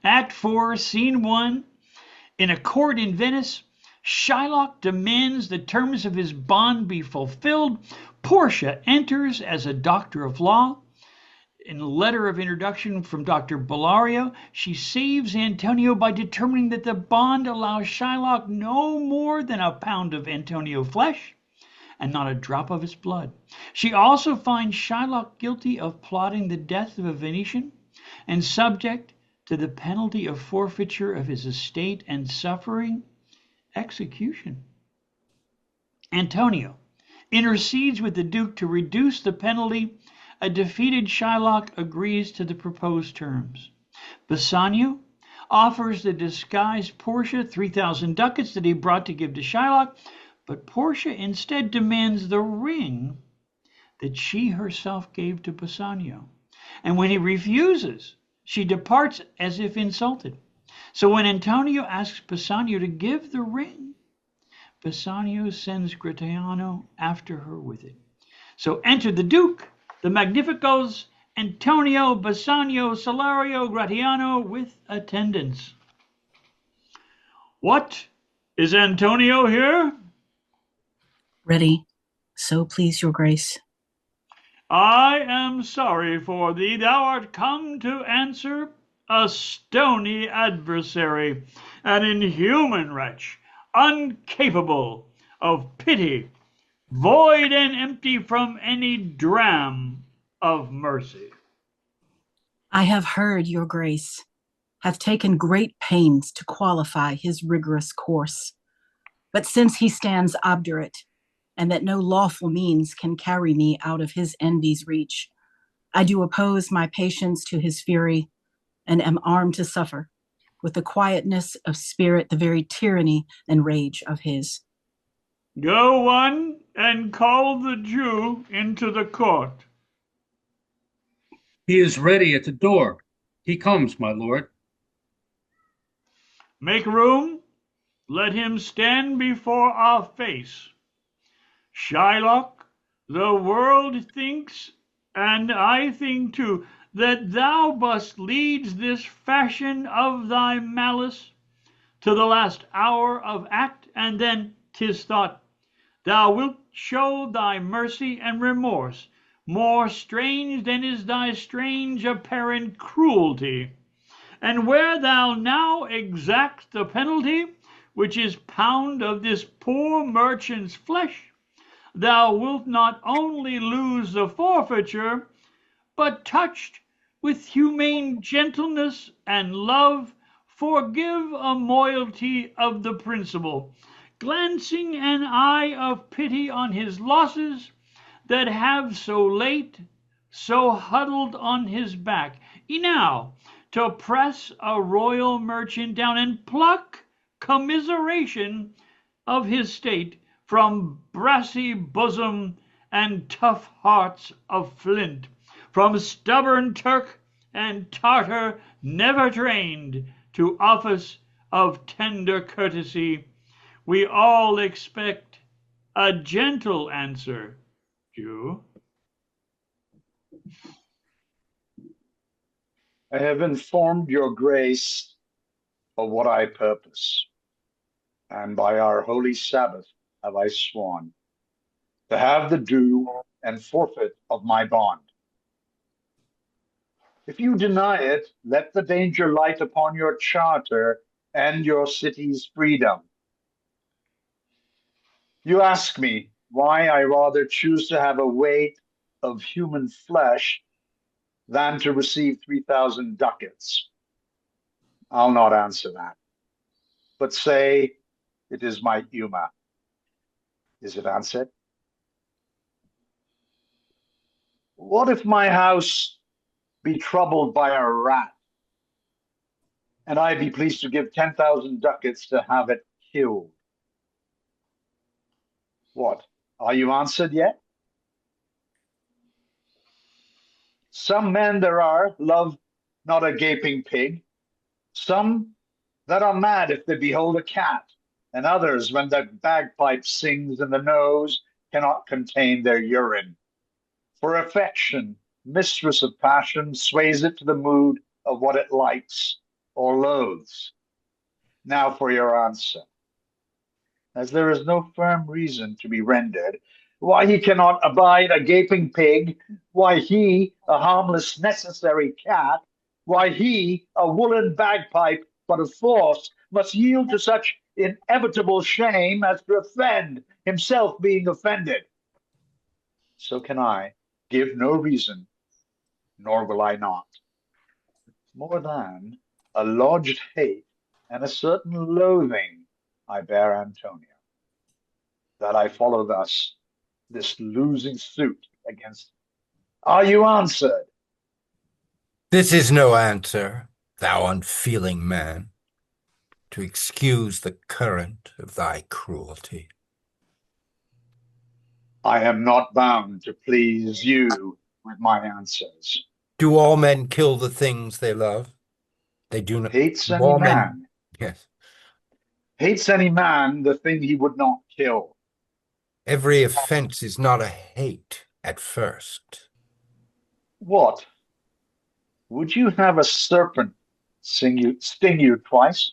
Act 4, Scene 1. In a court in Venice, Shylock demands the terms of his bond be fulfilled. Portia enters as a doctor of law. In a letter of introduction from Dr. Bellario, she saves Antonio by determining that the bond allows Shylock no more than a pound of Antonio flesh and not a drop of his blood. She also finds Shylock guilty of plotting the death of a Venetian and subject to the penalty of forfeiture of his estate and suffering execution. Antonio intercedes with the Duke to reduce the penalty. A defeated Shylock agrees to the proposed terms. Bassanio offers the disguised Portia 3,000 ducats that he brought to give to Shylock, but Portia instead demands the ring that she herself gave to Bassanio. And when he refuses, she departs as if insulted. So when Antonio asks Bassanio to give the ring, Bassanio sends Gratiano after her with it. So enter the Duke, the Magnificos, Antonio, Bassanio, Salarino, Gratiano with attendants. What? Is Antonio here? Ready, so please your grace. I am sorry for thee. Thou art come to answer a stony adversary, an inhuman wretch, uncapable of pity, void and empty from any dram of mercy. I have heard your grace, have taken great pains to qualify his rigorous course. But since he stands obdurate, and that no lawful means can carry me out of his envy's reach, I do oppose my patience to his fury, and am armed to suffer, with the quietness of spirit, the very tyranny and rage of his. Go one and call the Jew into the court. He is ready at the door. He comes, my lord. Make room. Let him stand before our face. Shylock, the world thinks, and I think too, that thou must lead this fashion of thy malice to the last hour of act, and then 'tis thought thou wilt show thy mercy and remorse, more strange than is thy strange apparent cruelty. And where thou now exact the penalty, which is pound of this poor merchant's flesh, thou wilt not only lose the forfeiture, but touched with humane gentleness and love, forgive a moiety of the principal, glancing an eye of pity on his losses that have so late, so huddled on his back. Enow, to press a royal merchant down and pluck commiseration of his state from brassy bosom and tough hearts of flint, from stubborn Turk and Tartar never trained to office of tender courtesy. We all expect a gentle answer, Jew. I have informed your grace of what I purpose, and by our holy Sabbath have I sworn to have the due and forfeit of my bond. If you deny it, let the danger light upon your charter and your city's freedom. You ask me why I rather choose to have a weight of human flesh than to receive 3,000 ducats. I'll not answer that, but say it is my humor. Is it answered? What if my house be troubled by a rat, and I be pleased to give 10,000 ducats to have it killed? What, are you answered yet? Some men there are love not a gaping pig, some that are mad if they behold a cat, and others, when the bagpipe sings in the nose, cannot contain their urine. For affection, mistress of passion, sways it to the mood of what it likes, or loathes. Now for your answer. As there is no firm reason to be rendered, why he cannot abide a gaping pig, why he, a harmless necessary cat, why he, a woolen bagpipe, but of force, must yield to such inevitable shame as to offend, himself being offended. So can I give no reason, nor will I not. More than a lodged hate and a certain loathing I bear Antonio, that I follow thus this losing suit against. Are you answered? This is no answer, thou unfeeling man, to excuse the current of thy cruelty. I am not bound to please you with my answers. Do all men kill the things they love? They do not. Hates any All men. man. Yes. Hates any man the thing he would not kill. Every offense is not a hate at first. What? Would you have a serpent sting you twice?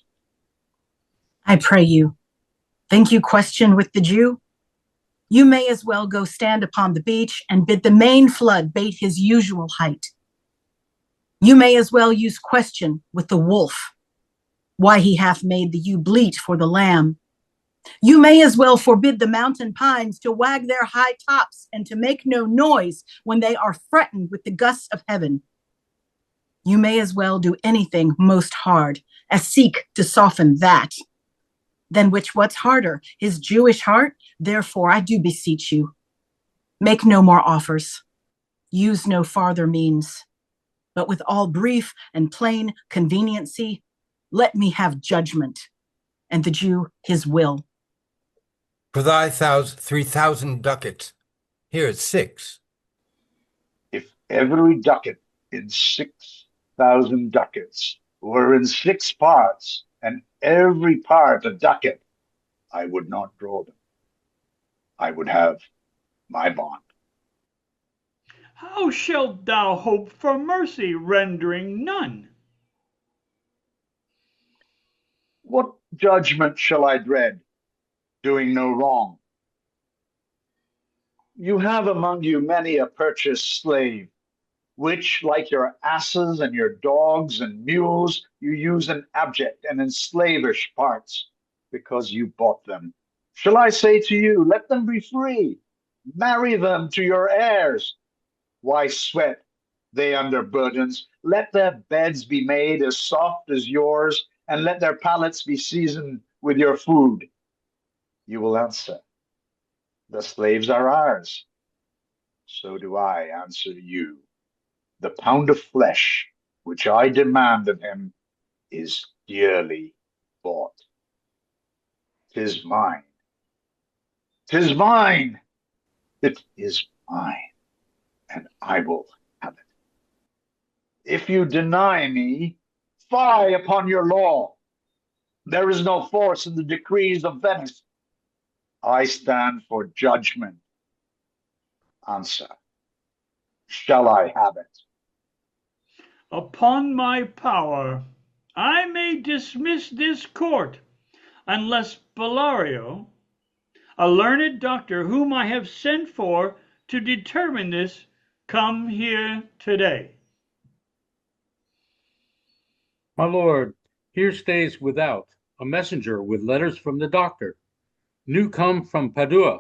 I pray you, think you question with the Jew? You may as well go stand upon the beach and bid the main flood bait his usual height. You may as well use question with the wolf, why he hath made the ewe bleat for the lamb. You may as well forbid the mountain pines to wag their high tops and to make no noise when they are threatened with the gusts of heaven. You may as well do anything most hard as seek to soften that. Than which what's harder, his Jewish heart? Therefore I do beseech you, make no more offers, use no farther means, but with all brief and plain conveniency, let me have judgment, and the Jew his will. For thy 3,000 ducats, here is 6. If every ducat in 6,000 ducats were in 6 parts, and every part a ducat, I would not draw them. I would have my bond. How shalt thou hope for mercy, rendering none? What judgment shall I dread, doing no wrong? You have among you many a purchased slave, which, like your asses and your dogs and mules, you use in abject and in slavish parts, because you bought them. Shall I say to you, let them be free, marry them to your heirs? Why sweat they under burdens? Let their beds be made as soft as yours, and let their palates be seasoned with your food. You will answer, the slaves are ours. So do I answer you. The pound of flesh which I demand of him is dearly bought. 'Tis mine. 'Tis mine. It is mine, and I will have it. If you deny me, fie upon your law. There is no force in the decrees of Venice. I stand for judgment. Answer. Shall I have it? Upon my power, I may dismiss this court, unless Bellario, a learned doctor whom I have sent for to determine this, come here today. My lord, here stays without a messenger with letters from the doctor, new come from Padua.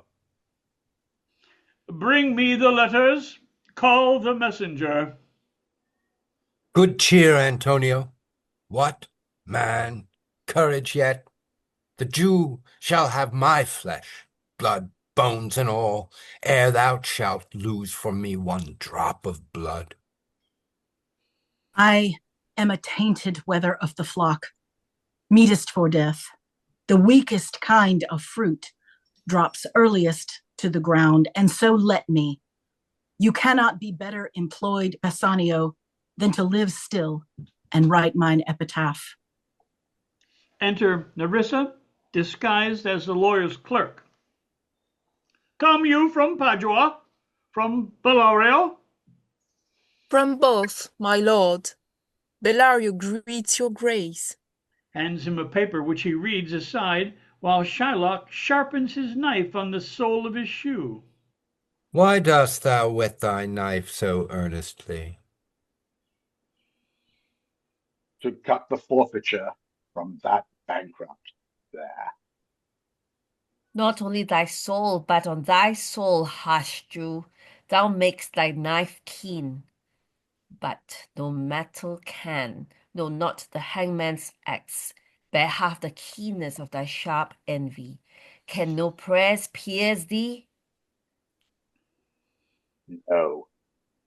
Bring me the letters. Call the messenger. Good cheer, Antonio. What, man, courage yet? The Jew shall have my flesh, blood, bones, and all, ere thou shalt lose from me one drop of blood. I am a tainted wether of the flock, meetest for death. The weakest kind of fruit drops earliest to the ground, and so let me. You cannot be better employed, Bassanio, than to live still and write mine epitaph. Enter Nerissa, disguised as the lawyer's clerk. Come you from Padua? From Bellario? From both, my lord. Bellario greets your grace. Hands him a paper which he reads aside, while Shylock sharpens his knife on the sole of his shoe. Why dost thou whet thy knife so earnestly? To cut the forfeiture from that bankrupt there. Not only thy soul, but on thy soul, harsh Jew, thou makest thy knife keen. But no metal can, no, not the hangman's axe, bear half the keenness of thy sharp envy. Can no prayers pierce thee? No,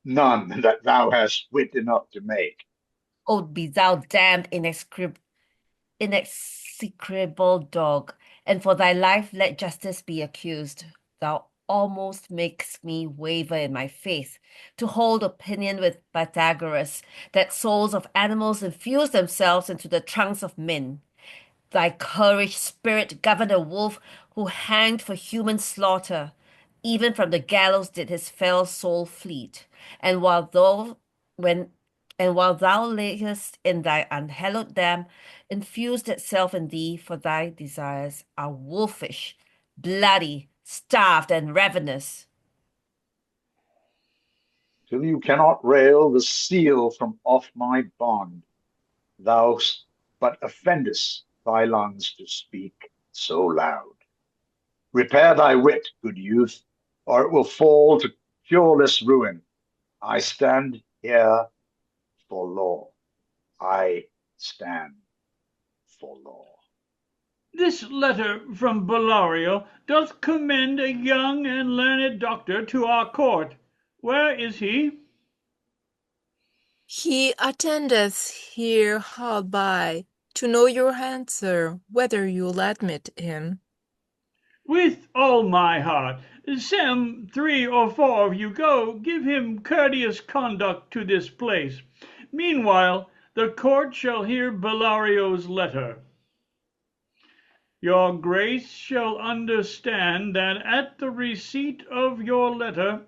none that thou hast wit enough to make. O be thou damned inexecrable dog, and for thy life let justice be accused. Thou almost makes me waver in my faith, to hold opinion with Pythagoras, that souls of animals infuse themselves into the trunks of men. Thy courage spirit governed a wolf who hanged for human slaughter. Even from the gallows did his fell soul fleet. And while thou layest in thy unhallowed dam, infused itself in thee, for thy desires are wolfish, bloody, starved, and ravenous. Till you cannot rail the seal from off my bond, thou but offendest thy lungs to speak so loud. Repair thy wit, good youth, or it will fall to cureless ruin. I stand here for law. I stand for law. This letter from Bellario doth commend a young and learned doctor to our court. Where is he? He attendeth here hard by, to know your answer, whether you'll admit him. With all my heart. Some 3 or 4 of you go, give him courteous conduct to this place. Meanwhile, the court shall hear Bellario's letter. Your grace shall understand that at the receipt of your letter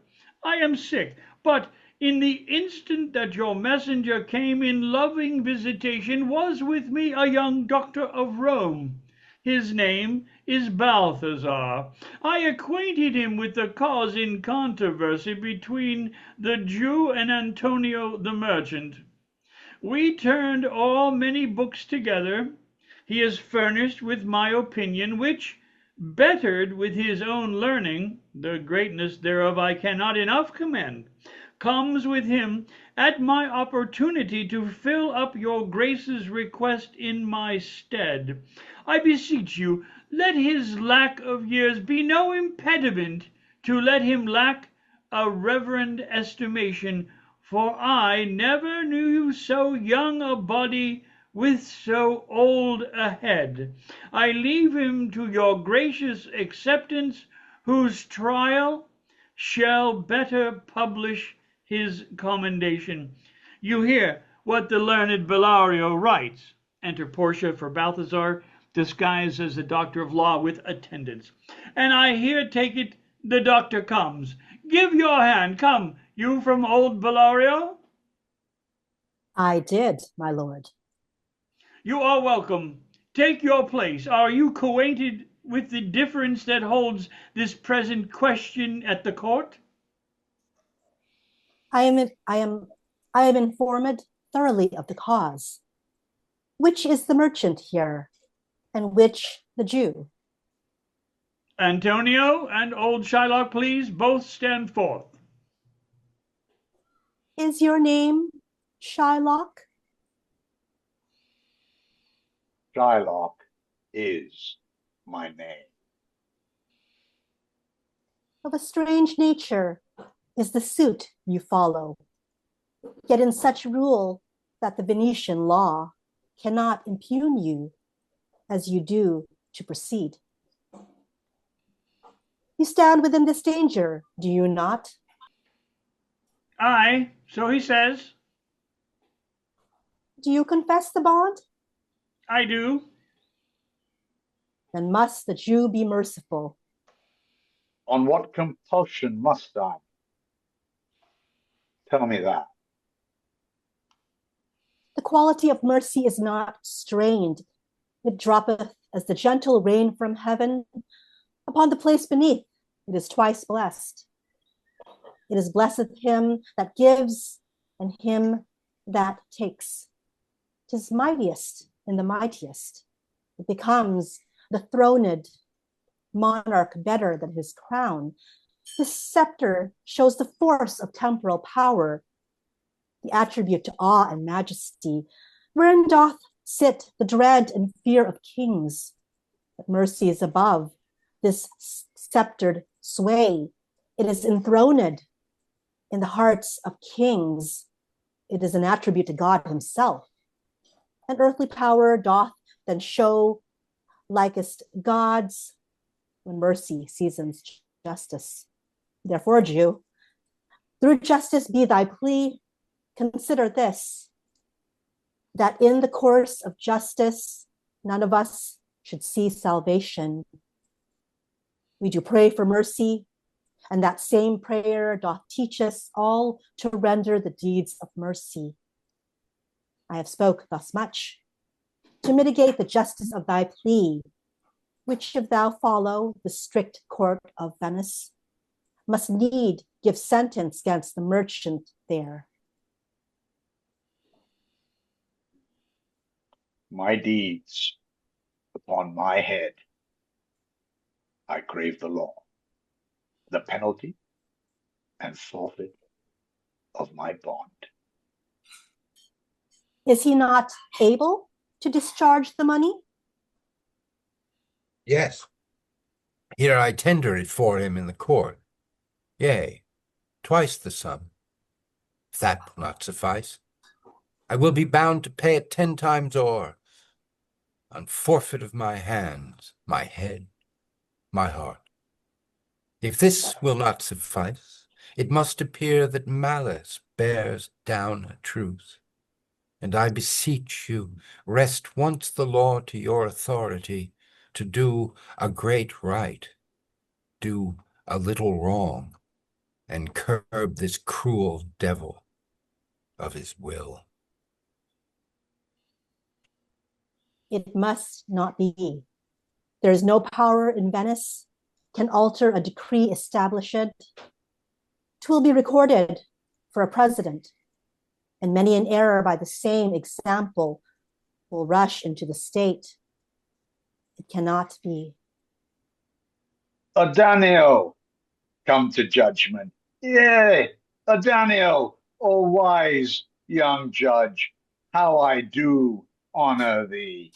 I am sick, but in the instant that your messenger came in loving visitation was with me a young doctor of Rome. His name is Balthazar. I acquainted him with the cause in controversy between the Jew and Antonio the merchant. We turned all many books together. He is furnished with my opinion, which, bettered with his own learning, the greatness thereof I cannot enough commend, comes with him at my opportunity to fill up your grace's request in my stead. I beseech you, let his lack of years be no impediment to let him lack a reverend estimation, for I never knew so young a body with so old a head. I leave him to your gracious acceptance, whose trial shall better publish his commendation. You hear what the learned Bellario writes. Enter Portia for Balthazar, disguised as the doctor of law with attendants. And I here take it the doctor comes. Give your hand. Come, you from old Bellario? I did, my lord. You are welcome. Take your place. Are you acquainted with the difference that holds this present question at the court? I am informed thoroughly of the cause. Which is the merchant here, and which the Jew? Antonio and old Shylock, please, both stand forth. Is your name Shylock? Shylock is my name. Of a strange nature is the suit you follow, yet in such rule that the Venetian law cannot impugn you as you do to proceed. You stand within this danger, do you not? Aye, so he says. Do you confess the bond? I do. Then must the Jew be merciful. On what compulsion must I? Tell me that. The quality of mercy is not strained. It droppeth as the gentle rain from heaven. Upon the place beneath, it is twice blessed. It is blessed him that gives and him that takes. 'Tis mightiest in the mightiest. It becomes the throned monarch better than his crown. His scepter shows the force of temporal power, the attribute to awe and majesty, wherein doth sit the dread and fear of kings. But mercy is above this sceptered sway. It is enthroned in the hearts of kings. It is an attribute to God himself. And earthly power doth then show likest God's when mercy seasons justice. Therefore, Jew, through justice be thy plea, consider this, that in the course of justice, none of us should see salvation. We do pray for mercy, and that same prayer doth teach us all to render the deeds of mercy. I have spoke thus much to mitigate the justice of thy plea, which if thou follow the strict court of Venice, must need give sentence against the merchant there. My deeds upon my head, I crave the law, the penalty and forfeit of my bond. Is he not able to discharge the money? Yes. Here I tender it for him in the court. Yea, twice the sum. If that will not suffice, I will be bound to pay it 10 times o'er, on forfeit of my hands, my head, my heart. If this will not suffice, it must appear that malice bears down a truth. And I beseech you, rest once the law to your authority, to do a great right, do a little wrong, and curb this cruel devil of his will. It must not be. There is no power in Venice can alter a decree established. 'Twill be recorded for a president, and many an error by the same example will rush into the state. It cannot be. Daniel, come to judgment. Yea, Daniel, O wise young judge, how I do honor thee.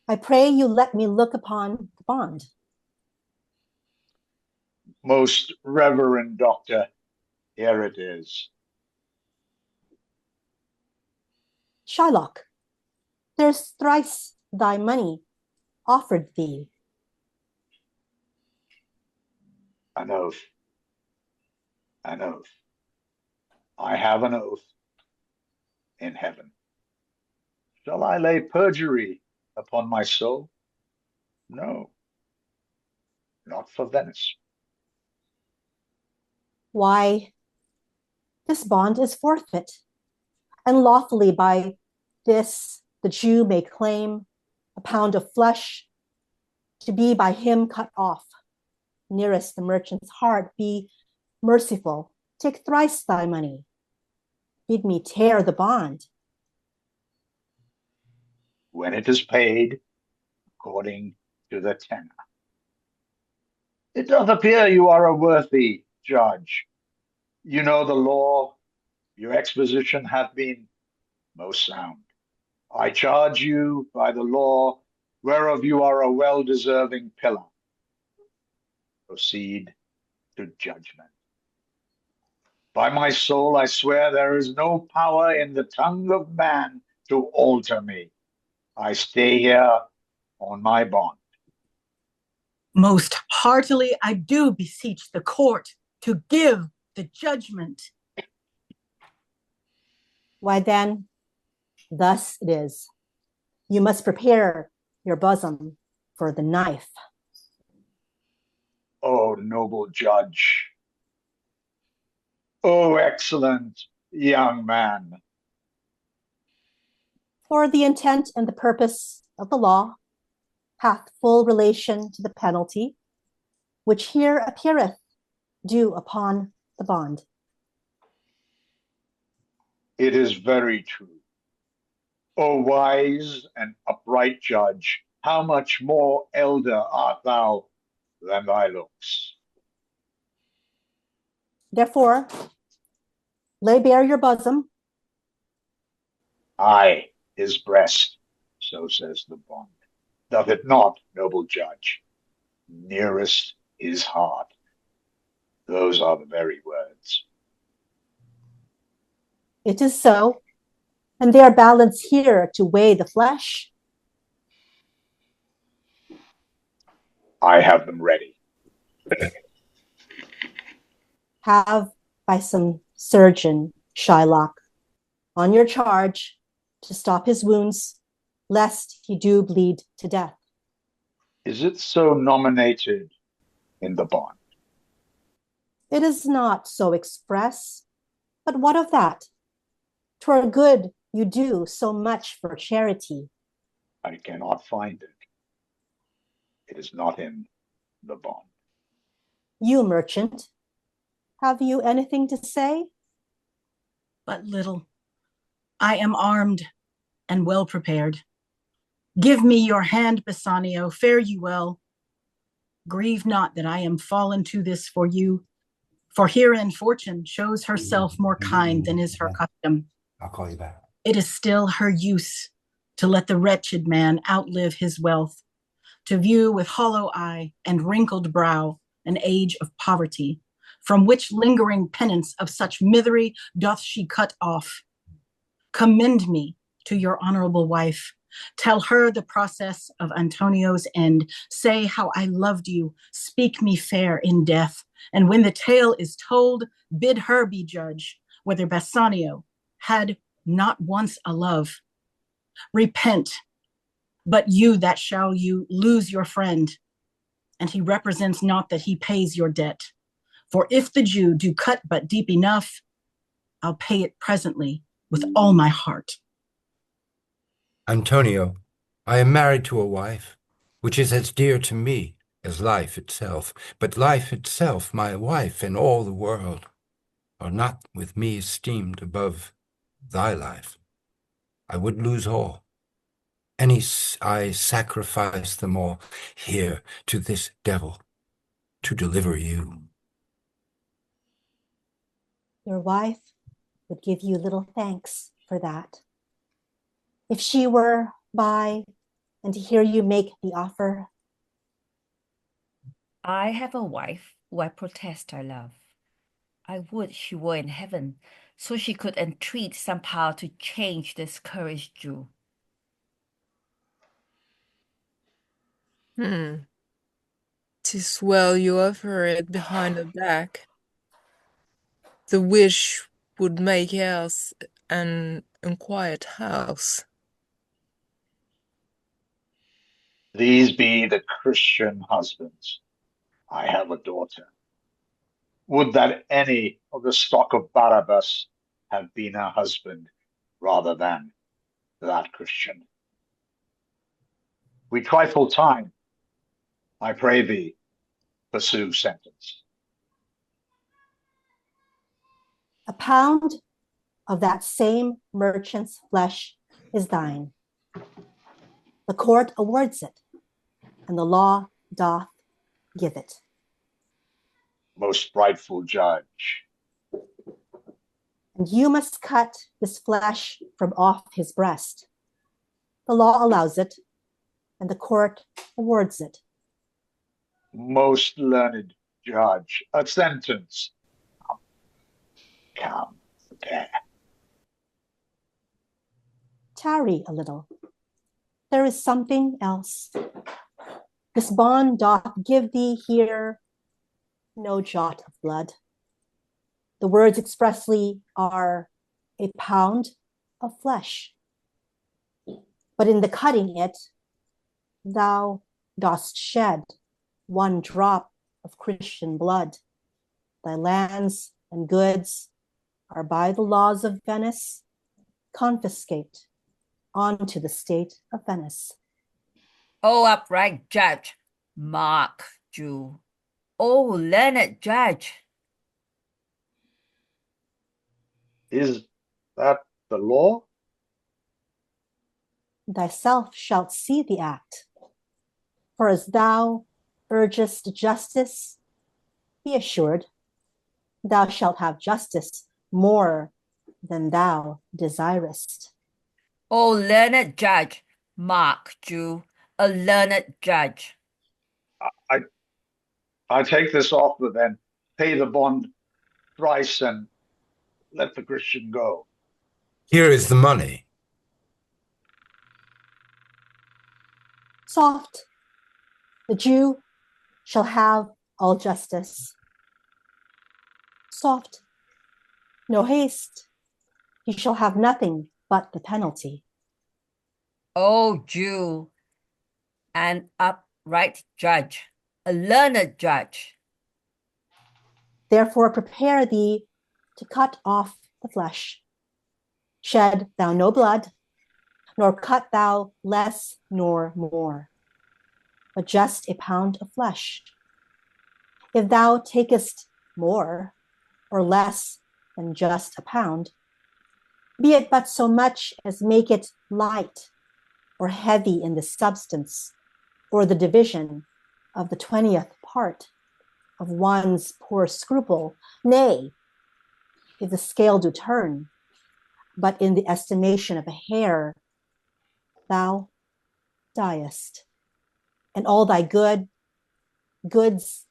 I pray you let me look upon the bond. Most reverend doctor, here it is. Shylock, there's thrice thy money offered thee. An oath. An oath. I have an oath in heaven. Shall I lay perjury upon my soul? No, not for Venice. Why, this bond is forfeit, and lawfully by this the Jew may claim a pound of flesh to be by him cut off. Nearest the merchant's heart, be merciful, take thrice thy money. Bid me tear the bond. When it is paid, according to the tenor. It doth appear you are a worthy judge. You know the law. Your exposition hath been most sound. I charge you by the law, whereof you are a well-deserving pillar. Proceed to judgment. By my soul, I swear there is no power in the tongue of man to alter me. I stay here on my bond. Most heartily I do beseech the court to give the judgment. Why then, thus it is. You must prepare your bosom for the knife. O noble judge, O excellent young man, For the intent and the purpose of the law hath full relation to the penalty, which here appeareth due upon the bond. It is very true. O wise and upright judge, how much more elder art thou than thy looks? Therefore, lay bare your bosom. Aye, his breast, so says the bond. Doth it not, noble judge? Nearest his heart. Those are the very words. It is so, and they are balanced here to weigh the flesh. I have them ready. Have by some surgeon, Shylock, on your charge to stop his wounds, lest he do bleed to death. Is it so nominated in the bond? It is not so express, but what of that? 'Twere good you do so much for charity. I cannot find it. It is not in the bond. You, merchant, have you anything to say? But little. I am armed and well prepared. Give me your hand, Bassanio, fare you well. Grieve not that I am fallen to this for you, for herein fortune shows herself more kind than is her custom. I'll call you back. It is still her use to let the wretched man outlive his wealth, to view with hollow eye and wrinkled brow an age of poverty, from which lingering penance of such misery doth she cut off. Commend me to your honorable wife. Tell her the process of Antonio's end. Say how I loved you. Speak me fair in death. And when the tale is told, bid her be judge whether Bassanio had not once a love. Repent, but you that shall you lose your friend, and he represents not that he pays your debt. For if the Jew do cut but deep enough, I'll pay it presently with all my heart. Antonio, I am married to a wife, which is as dear to me as life itself. But life itself, my wife, and all the world are not with me esteemed above thy life. I would lose all. I sacrifice them all here to this devil to deliver you. Your wife would give you little thanks for that. If she were by and to hear you make the offer. I have a wife who I protest I love. I would she were in heaven, so she could entreat some power to change this courage Jew. 'Tis well you offer it behind her back. The wish would make ours an unquiet house. These be the Christian husbands. I have a daughter. Would that any of the stock of Barabbas have been her husband rather than that Christian. We trifle time. I pray thee, pursue sentence. A pound of that same merchant's flesh is thine. The court awards it, and the law doth give it. Most rightful judge. And you must cut this flesh from off his breast. The law allows it, and the court awards it. Most learned judge, a sentence. Come, prepare. Tarry a little. There is something else. This bond doth give thee here no jot of blood. The words expressly are a pound of flesh. But in the cutting it, thou dost shed one drop of Christian blood. Thy lands and goods are by the laws of Venice confiscate onto the state of Venice. O upright judge, mark, Jew. O learned judge. Is that the law? Thyself shalt see the act. For as thou urgest justice, be assured, thou shalt have justice more than thou desirest. O learned judge, mark, Jew, a learned judge. I take this offer then, pay the bond thrice and let the Christian go. Here is the money. Soft, the Jew shall have all justice. Soft, no haste, he shall have nothing but the penalty. O Jew, an upright judge, a learned judge. Therefore prepare thee to cut off the flesh. Shed thou no blood, nor cut thou less nor more, but just a pound of flesh. If thou takest more or less than just a pound, be it but so much as make it light or heavy in the substance, or the division of the 20th part of one's poor scruple, nay, if the scale do turn, but in the estimation of a hair, thou diest, and all thy goods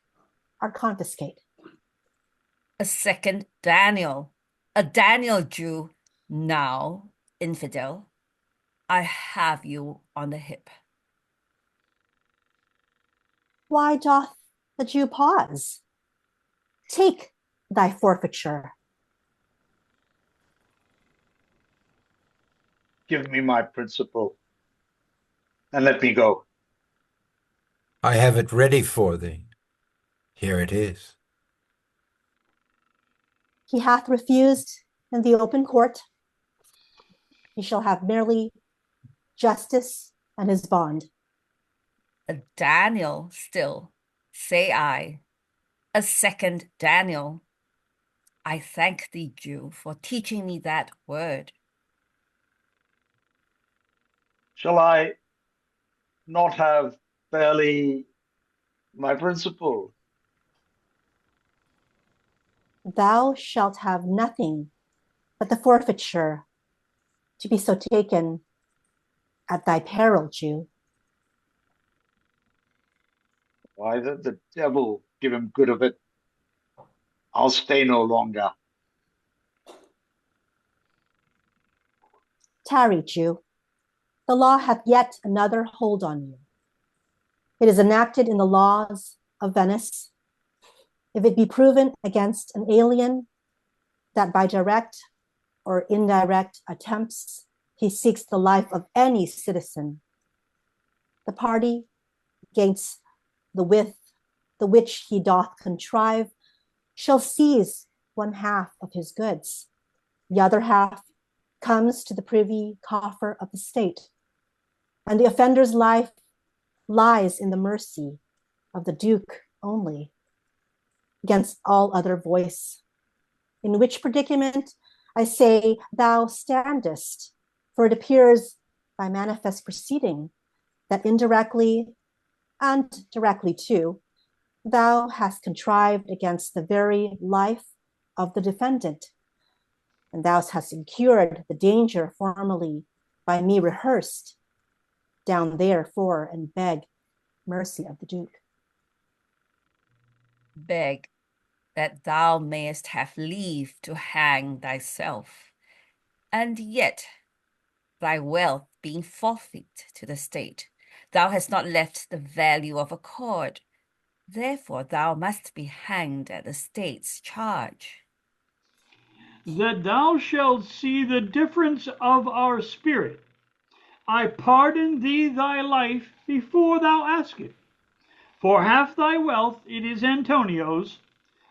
are confiscate. A second Daniel, a Daniel Jew, now infidel. I have you on the hip. Why doth the Jew pause? Take thy forfeiture. Give me my principal and let me go. I have it ready for thee. Here it is. He hath refused in the open court. He shall have merely justice and his bond. A Daniel still, say I, a second Daniel. I thank thee, Jew, for teaching me that word. Shall I not have barely my principal? Thou shalt have nothing but the forfeiture, to be so taken at thy peril, Jew. Why, the devil give him good of it. I'll stay no longer. Tarry, Jew. The law hath yet another hold on you. It is enacted in the laws of Venice. If it be proven against an alien that by direct or indirect attempts he seeks the life of any citizen, the party against the which he doth contrive shall seize one half of his goods. The other half comes to the privy coffer of the state, and the offender's life lies in the mercy of the Duke only, against all other voice. In which predicament, I say, thou standest, for it appears by manifest proceeding that indirectly and directly too, thou hast contrived against the very life of the defendant, and thou hast incurred the danger formerly by me rehearsed, down therefore and beg mercy of the Duke. Beg that thou mayest have leave to hang thyself, and yet, thy wealth being forfeit to the state, thou hast not left the value of a cord. Therefore thou must be hanged at the state's charge. That thou shalt see the difference of our spirit, I pardon thee thy life before thou ask it. For half thy wealth it is Antonio's,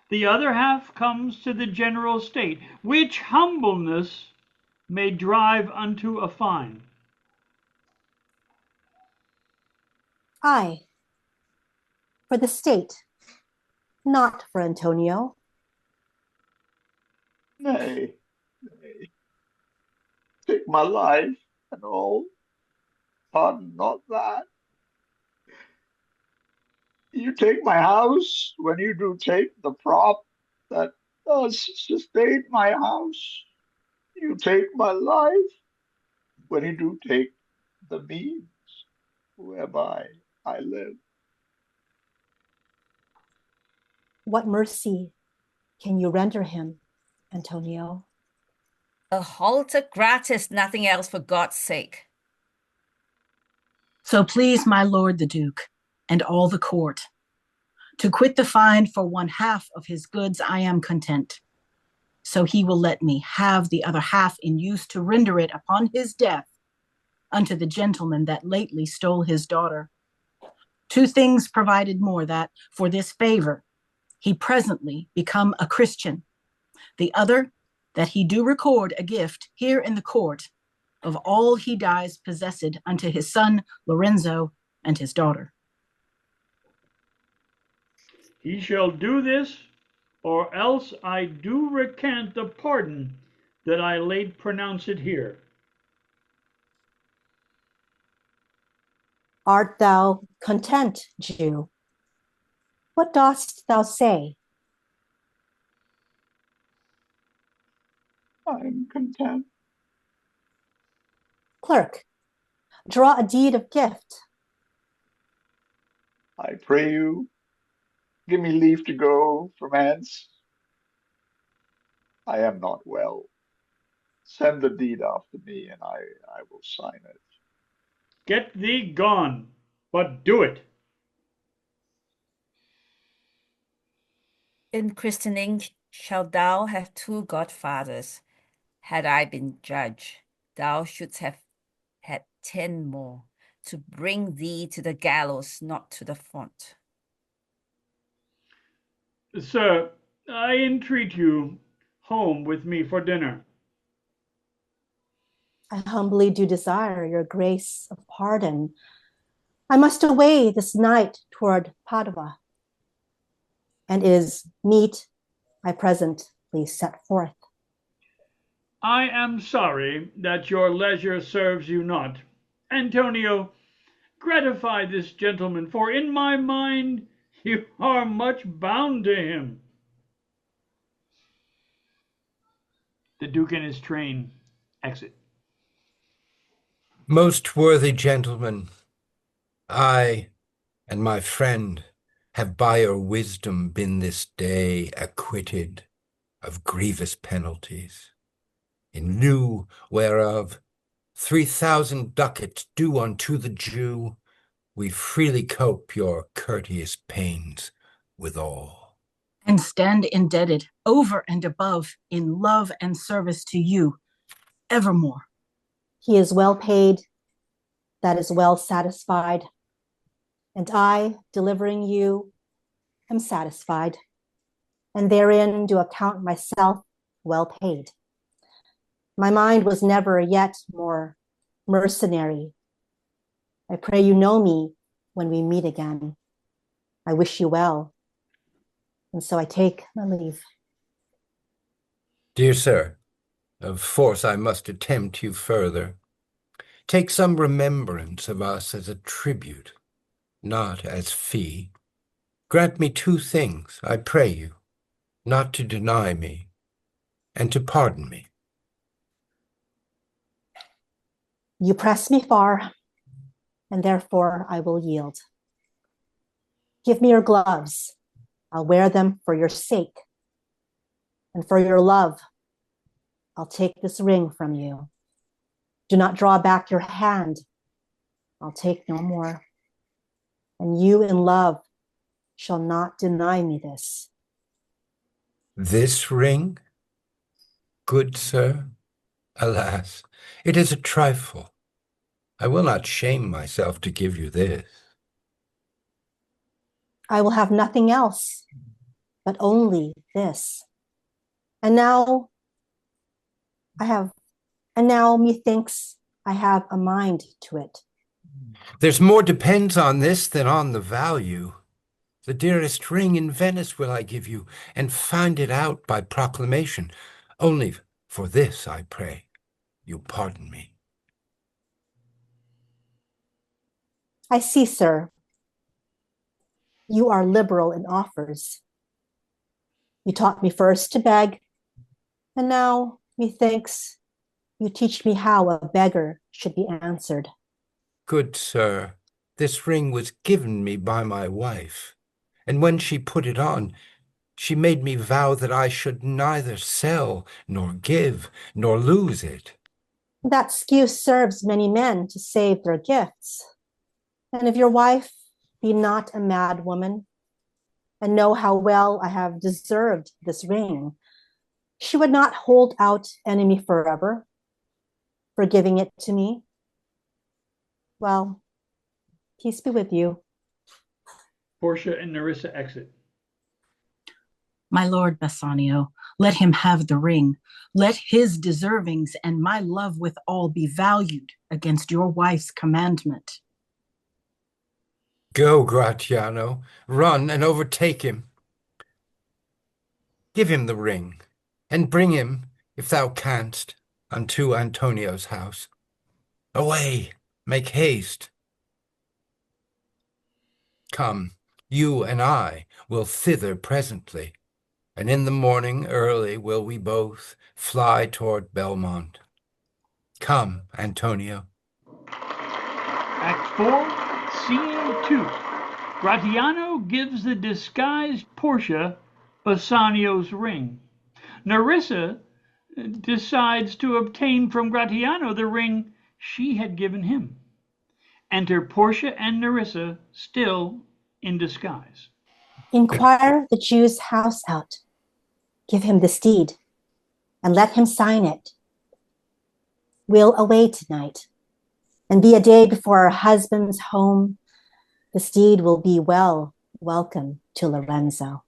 the other half comes to the general state, which humbleness may drive unto a fine. Aye, for the state, not for Antonio. Nay, nay, take my life and all. Pardon not that. You take my house when you do take the prop that does sustain my house. You take my life when you do take the means whereby I live. What mercy can you render him, Antonio? A halter gratis, nothing else, for God's sake. So please my lord the Duke and all the court, to quit the fine for 1/2 of his goods I am content. So he will let me have the other half in use to render it upon his death unto the gentleman that lately stole his daughter. 2 things provided more, that for this favor he presently become a Christian. The other, that he do record a gift here in the court of all he dies possessed unto his son Lorenzo and his daughter. He shall do this, or else I do recant the pardon that I late pronounced here. Art thou content, Jew? What dost thou say? I am content. Clerk, draw a deed of gift. I pray you, give me leave to go from hence. I am not well. Send the deed after me, and I will sign it. Get thee gone, but do it. In christening shalt thou have 2 godfathers. Had I been judge, thou shouldst have had 10 more, to bring thee to the gallows, not to the font. Sir, I entreat you home with me for dinner. I humbly do desire your grace of pardon. I must away this night toward Padua, and is meet I presently set forth. I am sorry that your leisure serves you not. Antonio, gratify this gentleman, for in my mind you are much bound to him. The Duke and his train exit. Most worthy gentlemen, I and my friend have by your wisdom been this day acquitted of grievous penalties, in lieu whereof 3,000 ducats due unto the Jew, we freely cope your courteous pains withal. And stand indebted over and above in love and service to you evermore. He is well paid, that is well satisfied, and I, delivering you, am satisfied, and therein do account myself well paid. My mind was never yet more mercenary. I pray you know me when we meet again. I wish you well, and so I take my leave. Dear sir, of force I must attempt you further. Take some remembrance of us as a tribute, not as fee. Grant me 2 things, I pray you, not to deny me, and to pardon me. You press me far, and therefore I will yield. Give me your gloves. I'll wear them for your sake. And for your love, I'll take this ring from you. Do not draw back your hand. I'll take no more. And you in love shall not deny me this. This ring? Good sir, alas, it is a trifle. I will not shame myself to give you this. I will have nothing else, but only this. And now methinks I have a mind to it. There's more depends on this than on the value. The dearest ring in Venice will I give you, and find it out by proclamation. Only for this, I pray, you pardon me. I see, sir. You are liberal in offers. You taught me first to beg, and now, methinks, you teach me how a beggar should be answered. Good sir, this ring was given me by my wife, and when she put it on, she made me vow that I should neither sell, nor give, nor lose it. That excuse serves many men to save their gifts. And if your wife be not a mad woman, and know how well I have deserved this ring, she would not hold out enemy forever for giving it to me. Well, peace be with you. Portia and Nerissa exit. My lord Bassanio, let him have the ring. Let his deservings and my love withal be valued against your wife's commandment. Go, Gratiano, run and overtake him. Give him the ring, and bring him, if thou canst, unto Antonio's house. Away, make haste. Come, you and I will thither presently, and in the morning early will we both fly toward Belmont. Come, Antonio. Act 4, Scene 2. Gratiano gives the disguised Portia Bassanio's ring. Nerissa decides to obtain from Gratiano the ring she had given him. Enter Portia and Nerissa, still in disguise. Inquire the Jew's house out. Give him this deed, and let him sign it. We'll away tonight, and be a day before our husband's home. This deed will be well welcome to Lorenzo.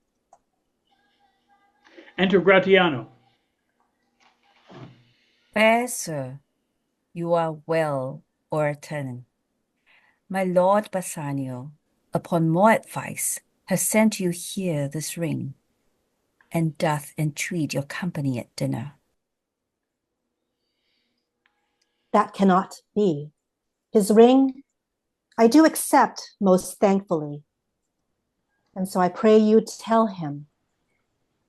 Enter Gratiano. Fair sir, you are well o'erturning. My lord Bassanio, upon more advice, has sent you here this ring, and doth entreat your company at dinner. That cannot be. His ring I do accept most thankfully, and so I pray you tell him.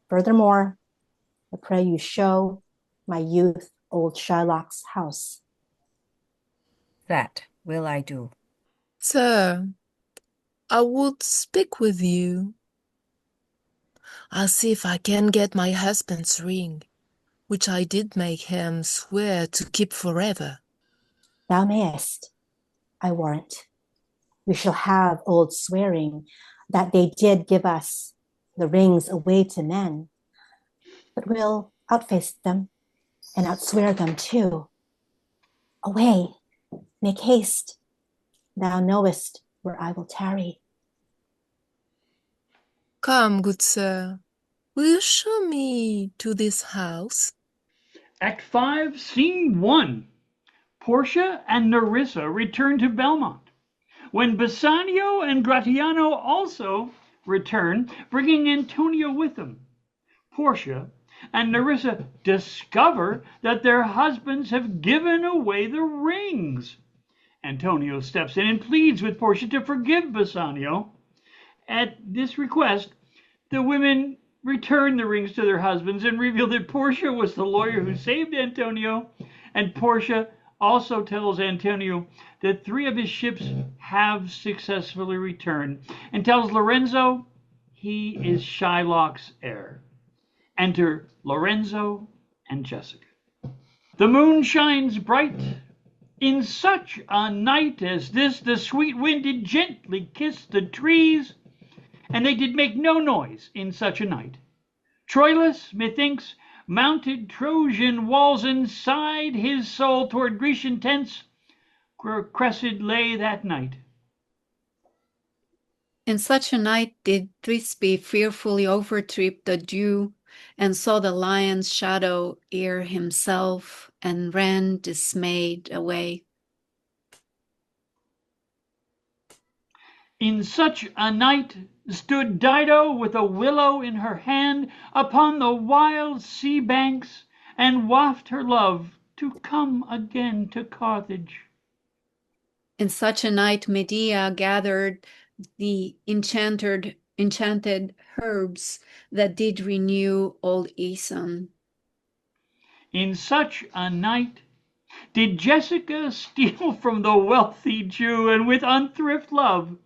Furthermore, I pray you show my youth old Shylock's house. That will I do. Sir, I would speak with you. I'll see if I can get my husband's ring, which I did make him swear to keep forever. Thou mayest, I warrant. We shall have old swearing that they did give us the rings away to men, but we'll outface them and outswear them too. Away, make haste. Thou knowest where I will tarry. Come, good sir, will you show me to this house? Act 5, Scene 1. Portia and Nerissa return to Belmont, when Bassanio and Gratiano also return, bringing Antonio with them. Portia and Nerissa discover that their husbands have given away the rings. Antonio steps in and pleads with Portia to forgive Bassanio. At this request, the women return the rings to their husbands and reveal that Portia was the lawyer who saved Antonio, and Portia also tells Antonio that 3 of his ships have successfully returned, and tells Lorenzo he is Shylock's heir. Enter Lorenzo and Jessica. The moon shines bright. In such a night as this, the sweet wind did gently kiss the trees, and they did make no noise in such a night. Troilus, methinks, mounted Trojan walls and sighed his soul toward Grecian tents, where Cressid lay that night. In such a night did Thisbe fearfully overtrip the dew, and saw the lion's shadow ere himself, and ran dismayed away. In such a night stood Dido with a willow in her hand upon the wild sea banks, and waft her love to come again to Carthage. In such a night Medea gathered the enchanted herbs that did renew old Aeson. In such a night did Jessica steal from the wealthy Jew, and with unthrift love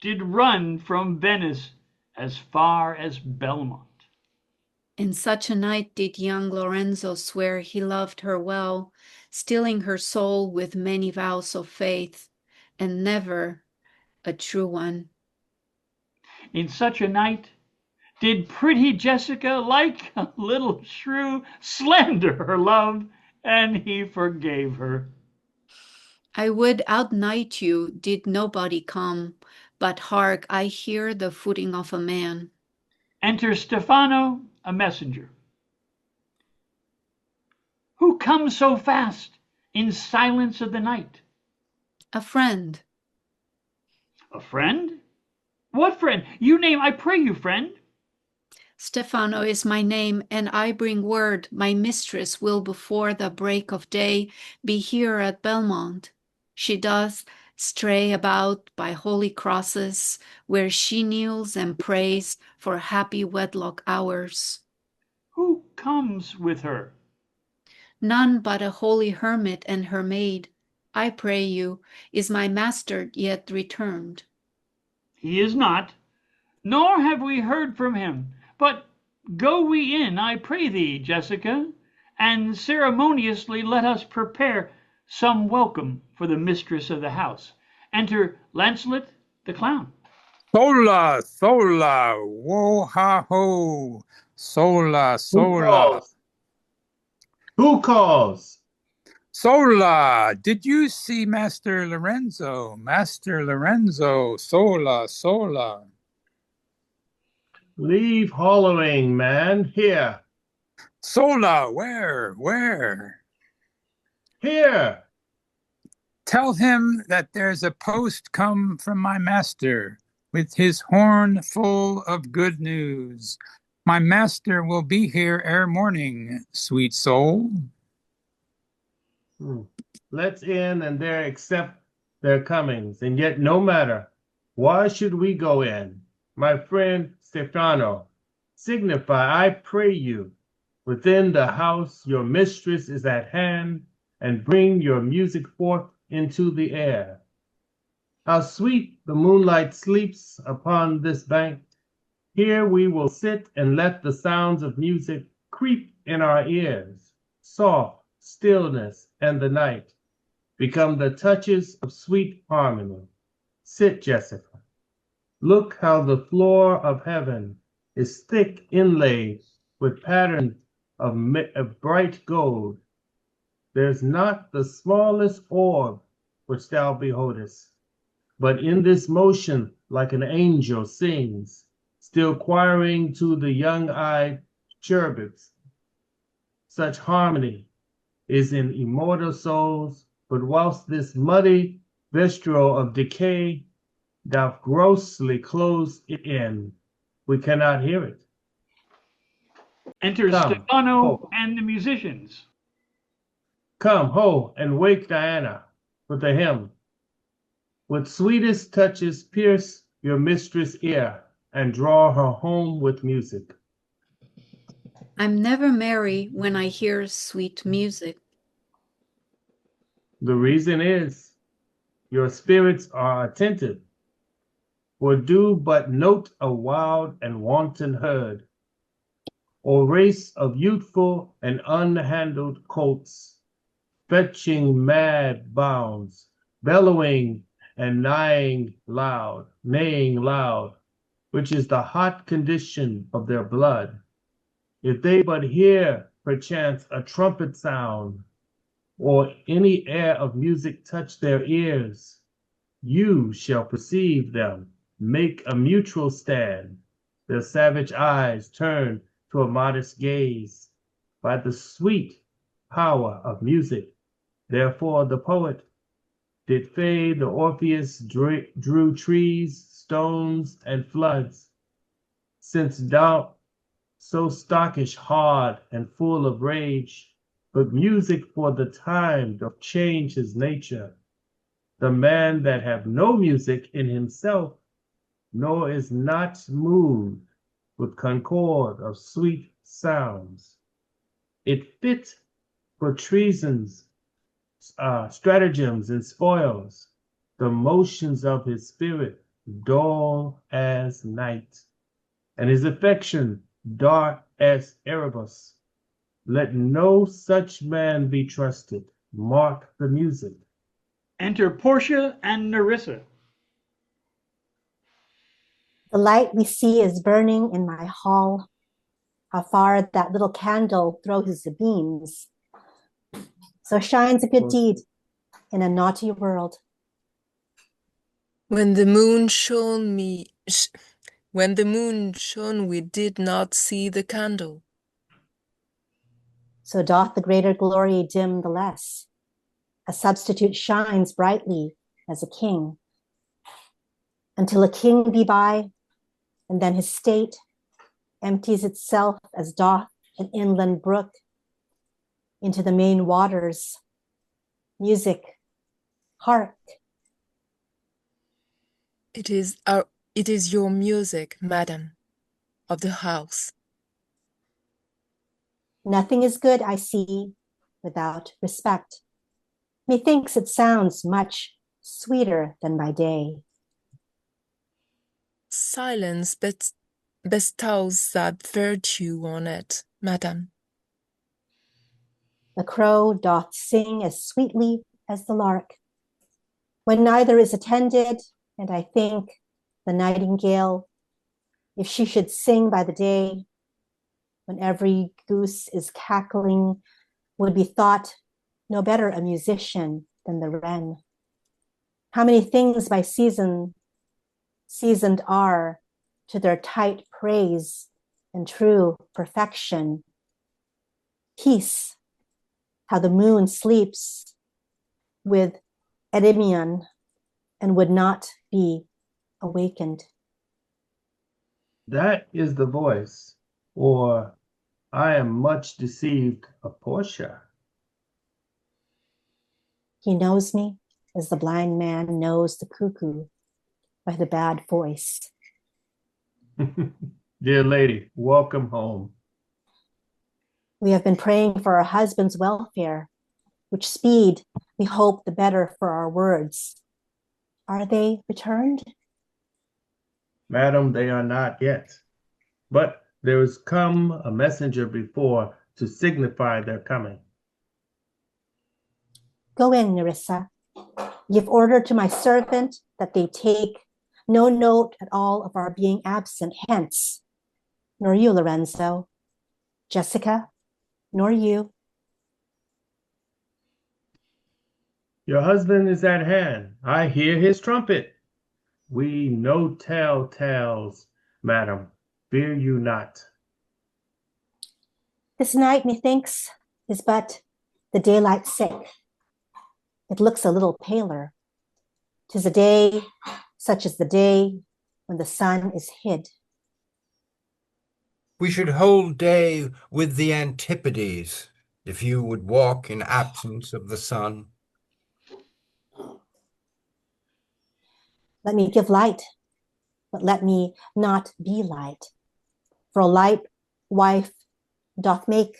did run from Venice as far as Belmont. In such a night did young Lorenzo swear he loved her well, stealing her soul with many vows of faith, and never a true one. In such a night did pretty Jessica, like a little shrew, slender her love, and he forgave her. I would outnight you did nobody come, but hark, I hear the footing of a man. Enter Stefano, a messenger. Who comes so fast in silence of the night? A friend. A friend? What friend? You name, I pray you, friend. Stefano is my name, and I bring word my mistress will before the break of day be here at Belmont. She does stray about by holy crosses, where she kneels and prays for happy wedlock hours. Who comes with her? None but a holy hermit and her maid. I pray you, is my master yet returned? He is not, nor have we heard from him. But go we in, I pray thee, Jessica, and ceremoniously let us prepare some welcome for the mistress of the house. Enter Lancelet the clown. Sola, sola, wo ha ho, sola, sola. Who calls? Sola, did you see Master Lorenzo? Master Lorenzo, sola, sola. Leave hollowing, man. Here. Sola, where? Here. Tell him that there's a post come from my master with his horn full of good news. My master will be here ere morning, sweet soul. Let's in and there accept their comings, and yet no matter. Why should we go in? My friend Stefano, signify, I pray you, within the house your mistress is at hand, and bring your music forth into the air. How sweet the moonlight sleeps upon this bank. Here we will sit and let the sounds of music creep in our ears. Soft stillness and the night become the touches of sweet harmony. Sit, Jessica. Look how the floor of heaven is thick inlaid with patterns of bright gold. There's not the smallest orb which thou beholdest, but in this motion like an angel sings, still choiring to the young-eyed cherubims. Such harmony is in immortal souls, but whilst this muddy vesture of decay doth grossly close it in, we cannot hear it. Enter Come, Stefano ho. and the musicians. Come, ho, and wake Diana with a hymn. With sweetest touches pierce your mistress' ear, and draw her home with music. I'm never merry when I hear sweet music. The reason is your spirits are attentive, or do but note a wild and wanton herd, or race of youthful and unhandled colts, fetching mad bounds, bellowing and neighing loud, which is the hot condition of their blood. If they but hear, perchance, a trumpet sound, or any air of music touch their ears, you shall perceive them make a mutual stand, their savage eyes turned to a modest gaze. By the sweet power of music, therefore the poet, did fade, the Orpheus drew trees, stones, and floods. Since thou so stockish, hard, and full of rage, but music for the time doth change his nature. The man that have no music in himself, nor is not moved with concord of sweet sounds. It fit for treasons, stratagems, and spoils, the motions of his spirit dull as night, and his affection dark as Erebus. Let no such man be trusted. Mark the music. Enter Portia and Nerissa. The light we see is burning in my hall. How far that little candle throws the beams. So shines a good deed in a naughty world. When the moon shone, we did not see the candle. So doth the greater glory dim the less. A substitute shines brightly as a king. Until a king be by, and then his state empties itself as doth an inland brook into the main waters. Music, hark. It is your music, madam, of the house. Nothing is good, I see, without respect. Methinks it sounds much sweeter than by day. Silence bestows that virtue on it, madam. The crow doth sing as sweetly as the lark. When neither is attended, and I think the nightingale, if she should sing by the day, when every goose is cackling, would be thought no better a musician than the wren. How many things by seasoned are to their tight praise and true perfection. Peace, how the moon sleeps with Endymion and would not be awakened. That is the voice, or I am much deceived, of Portia. He knows me as the blind man knows the cuckoo by the bad voice. Dear lady, welcome home. We have been praying for our husband's welfare, which speed we hope the better for our words. Are they returned? Madam, they are not yet, but there is come a messenger before to signify their coming. Go in, Nerissa. Give order to my servant that they take no note at all of our being absent hence, nor you, Lorenzo, Jessica, nor you. Your husband is at hand. I hear his trumpet. We no tell tales, madam. Fear you not. This night, methinks, is but the daylight sick. It looks a little paler. 'Tis a day such as the day when the sun is hid. We should hold day with the Antipodes, if you would walk in absence of the sun. Let me give light, but let me not be light. For a light wife doth make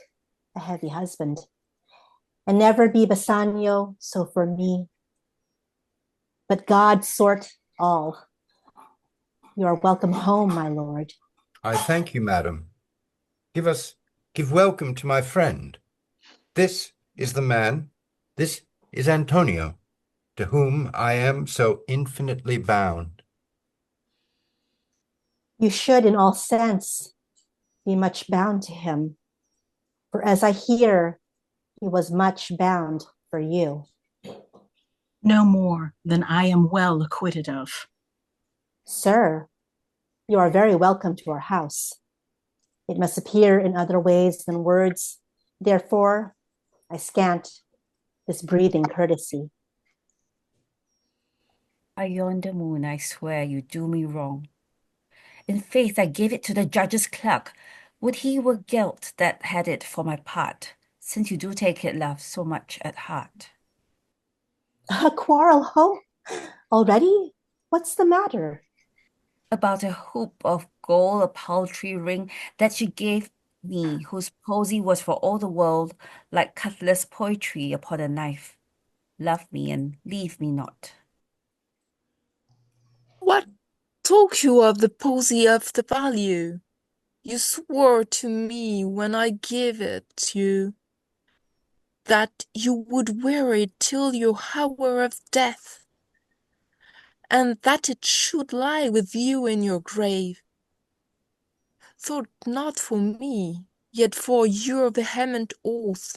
a heavy husband, and never be Bassanio, so for me. But God sort all. You are welcome home, my lord. I thank you, madam. Give welcome to my friend. This is the man, this is Antonio, to whom I am so infinitely bound. You should in all sense be much bound to him, for as I hear, he was much bound for you. No more than I am well acquitted of. Sir, you are very welcome to our house. It must appear in other ways than words. Therefore, I scant this breathing courtesy. By yonder moon, I swear you do me wrong. In faith, I gave it to the judge's clerk. Would he were guilt that had it for my part, since you do take it, love, so much at heart. A quarrel, ho? Already? What's the matter? About a hoop of gold, a paltry ring that she gave me, whose posy was for all the world like cutlass poetry upon a knife. Love me and leave me not. What talk you of the posy of the value? You swore to me when I gave it you that you would wear it till your hour of death, and that it should lie with you in your grave. Thought not for me, yet for your vehement oaths,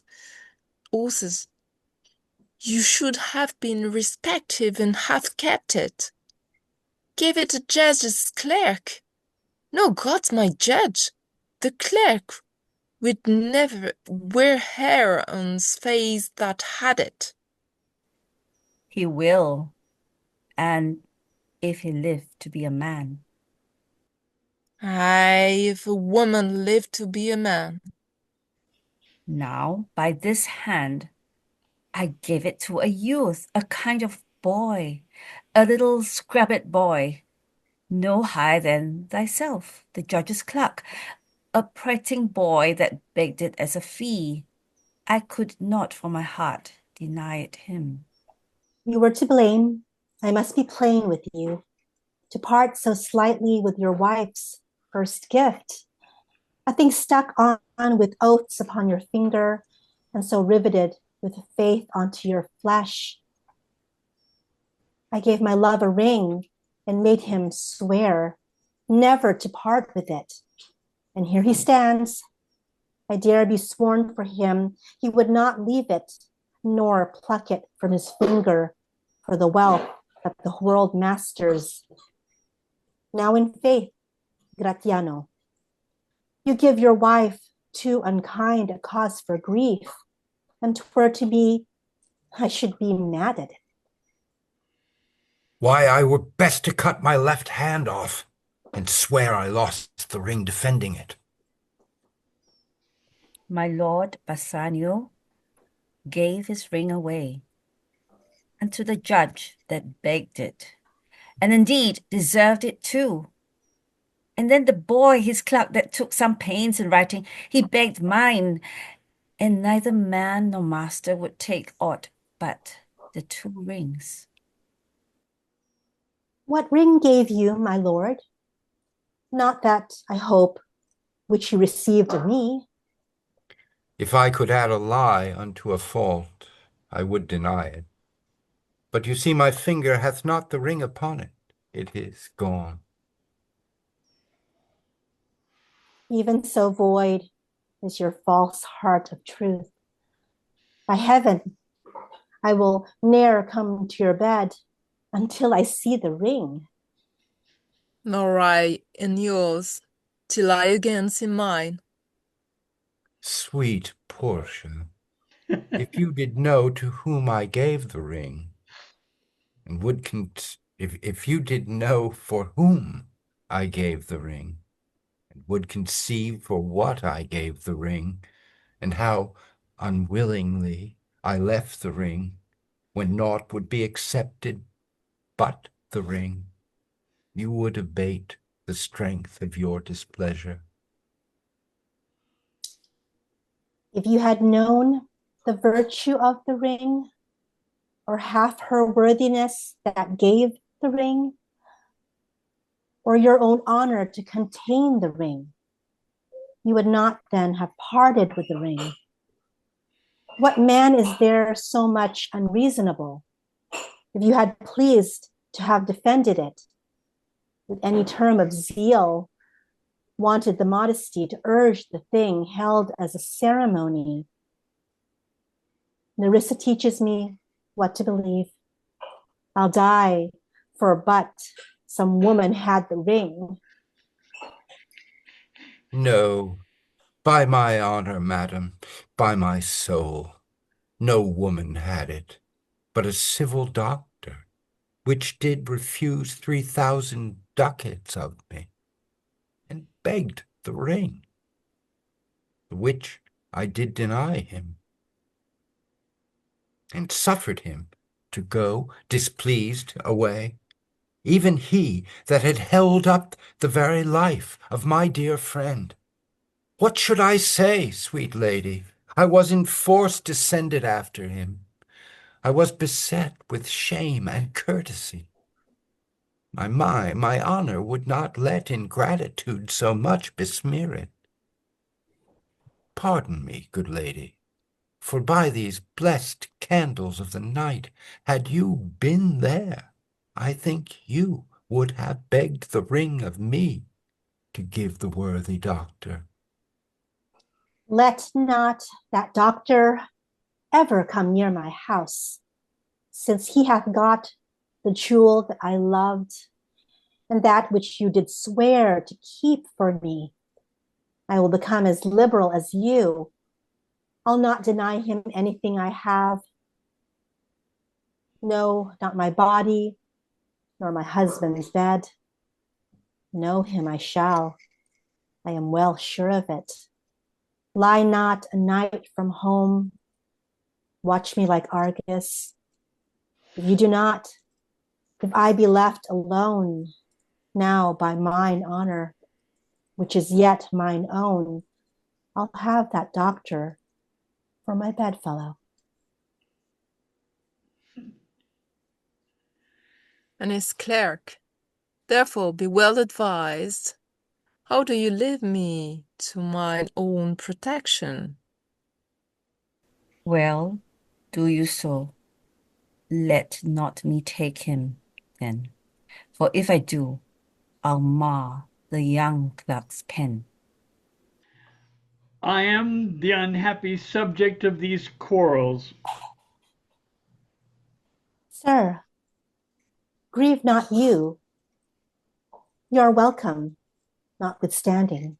you should have been respective and have kept it. Gave it a judge's clerk. No, God's my judge. The clerk would never wear hair on's face that had it. He will, and if he live to be a man. Aye, if a woman live to be a man. Now, by this hand, I gave it to a youth, a kind of boy, a little scrabbit boy, no higher than thyself, the judge's clerk, a prating boy that begged it as a fee. I could not for my heart deny it him. You were to blame. I must be plain with you. To part so slightly with your wife's first gift, a thing stuck on with oaths upon your finger, and so riveted with faith onto your flesh. I gave my love a ring and made him swear never to part with it. And here he stands. I dare be sworn for him he would not leave it, nor pluck it from his finger for the wealth of the world masters. Now in faith, Gratiano, you give your wife too unkind a cause for grief, and 'twere to be, I should be mad at it. Why, I were best to cut my left hand off and swear I lost the ring defending it. My lord Bassanio gave his ring away, and to the judge that begged it, and indeed deserved it too. And then the boy, his clerk, that took some pains in writing, he begged mine, and neither man nor master would take aught but the 2 rings. What ring gave you, my lord? Not that, I hope, which you received of me. If I could add a lie unto a fault, I would deny it. But you see my finger hath not the ring upon it. It is gone. Even so void is your false heart of truth. By heaven, I will ne'er come to your bed until I see the ring. Nor I in yours, till I again see mine. Sweet Portia, if you did know to whom I gave the ring, and would if you did know for whom I gave the ring, and would conceive for what I gave the ring, and how unwillingly I left the ring, when naught would be accepted but the ring, you would abate the strength of your displeasure. If you had known the virtue of the ring, or half her worthiness that gave the ring, or your own honor to contain the ring, you would not then have parted with the ring. What man is there so much unreasonable? If you had pleased to have defended it with any term of zeal, wanted the modesty to urge the thing held as a ceremony. Nerissa teaches me what to believe. I'll die for but some woman had the ring. No, by my honor, madam, by my soul, no woman had it, but a civil doctor, which did refuse 3,000 ducats of me, and begged the ring, the which I did deny him, and suffered him to go displeased away, even he that had held up the very life of my dear friend. What should I say, sweet lady? I was enforced to send it after him. I was beset with shame and courtesy. My honor would not let ingratitude so much besmear it. Pardon me, good lady, for by these blessed candles of the night, had you been there, I think you would have begged the ring of me to give the worthy doctor. Let not that doctor ever come near my house, since he hath got the jewel that I loved, and that which you did swear to keep for me. I will become as liberal as you. I'll not deny him anything I have. No, not my body, nor my husband's bed. Know him I shall. I am well sure of it. Lie not a night from home. Watch me like Argus. If you do not, if I be left alone, now by mine honor, which is yet mine own, I'll have that doctor for my bedfellow. And his clerk, therefore be well advised. How do you leave me to mine own protection? Well, do you so. Let not me take him, then. For if I do, I'll mar the young clerk's pen. I am the unhappy subject of these quarrels. Sir, grieve not you. You are welcome, notwithstanding.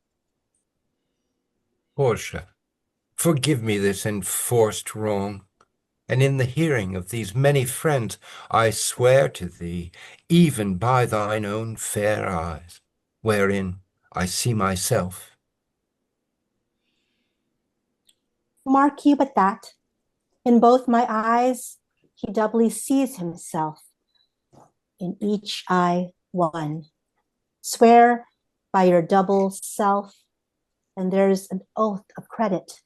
Portia, forgive me this enforced wrong, and in the hearing of these many friends, I swear to thee, even by thine own fair eyes, wherein I see myself. Mark you but that, in both my eyes, he doubly sees himself, in each eye one. Swear by your double self, and there's an oath of credit.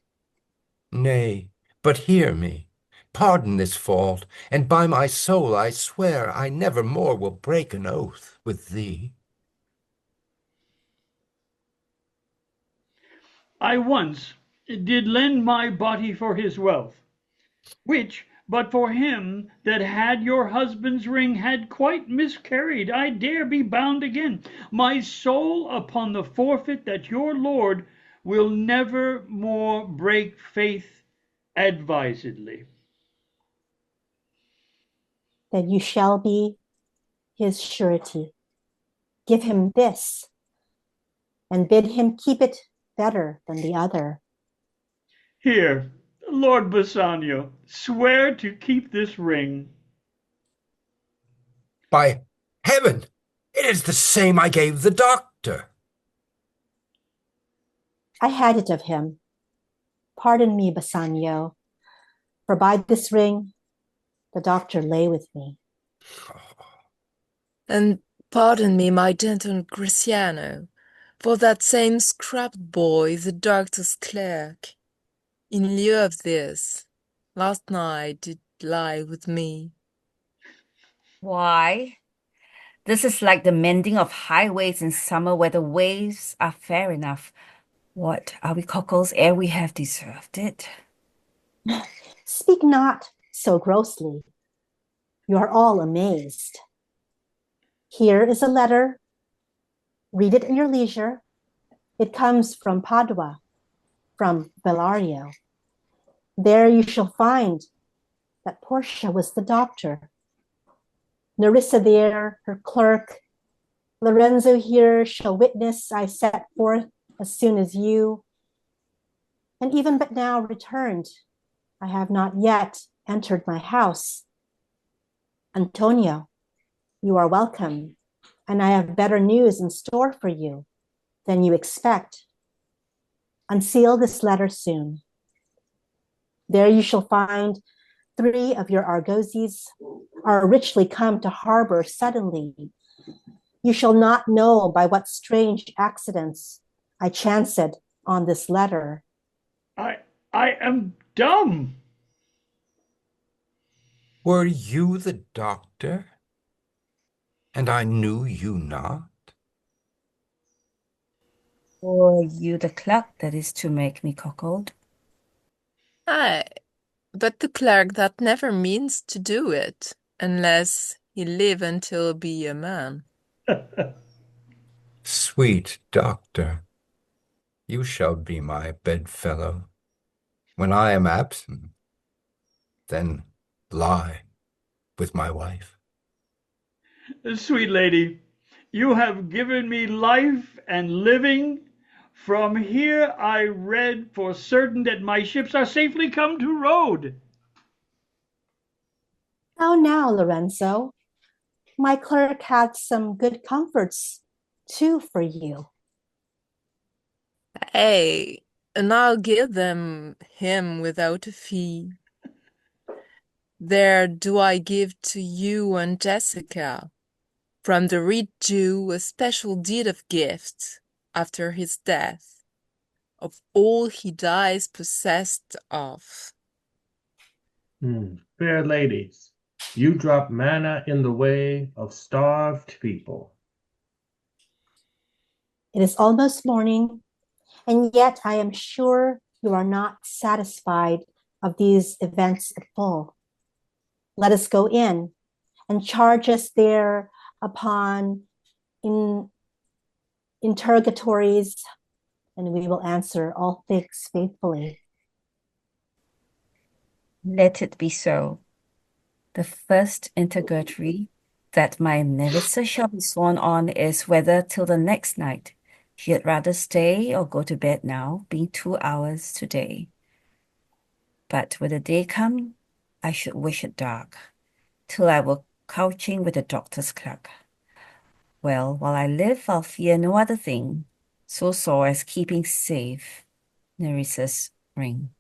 Nay, but hear me. Pardon this fault, and by my soul I swear I never more will break an oath with thee. I once did lend my body for his wealth, which, but for him that had your husband's ring, had quite miscarried. I dare be bound again, my soul upon the forfeit, that your lord will never more break faith advisedly. That you shall be his surety. Give him this, and bid him keep it better than the other. Here, Lord Bassanio, swear to keep this ring. By heaven, it is the same I gave the doctor. I had it of him. Pardon me, Bassanio, for by this ring the doctor lay with me. And pardon me, my gentle Gratiano, for that same scrap boy, the doctor's clerk, in lieu of this, last night did lie with me. Why? This is like the mending of highways in summer where the waves are fair enough. What are we cockles ere we have deserved it? Speak not so grossly. You are all amazed. Here is a letter. Read it in your leisure. It comes from Padua, from Bellario. There you shall find that Portia was the doctor. Nerissa there, her clerk. Lorenzo here shall witness I set forth as soon as you. And even but now returned. I have not yet entered my house. Antonio, You are welcome, and I have better news in store for you than you expect. Unseal this letter soon. There you shall find 3 of your argosies are richly come to harbor suddenly. You shall not know by what strange accidents I chanced on this letter. I am dumb. Were you the doctor? And I knew you not? Or you the clerk that is to make me cuckold? Aye, but the clerk that never means to do it, unless he live until be a man. Sweet doctor, you shall be my bedfellow. When I am absent, then lie with my wife. Sweet lady, you have given me life and living. From here I read for certain that my ships are safely come to road. How now, Lorenzo? My clerk hath some good comforts too for you. Hey, and I'll give him without a fee. There do I give to you and Jessica, from the rich Jew, a special deed of gift, after his death, of all he dies possessed of. Fair ladies, you drop manna in the way of starved people. It is almost morning, and yet I am sure you are not satisfied of these events at full. Let us go in and charge us there upon interrogatories, and we will answer all things faithfully. Let it be so. The first interrogatory that my Nerissa shall be sworn on is whether till the next night she had rather stay or go to bed now, being 2 hours today. But when the day come, I should wish it dark, till I were couching with the doctor's clerk. Well, while I live, I'll fear no other thing, so sore as keeping safe Nerissa's ring.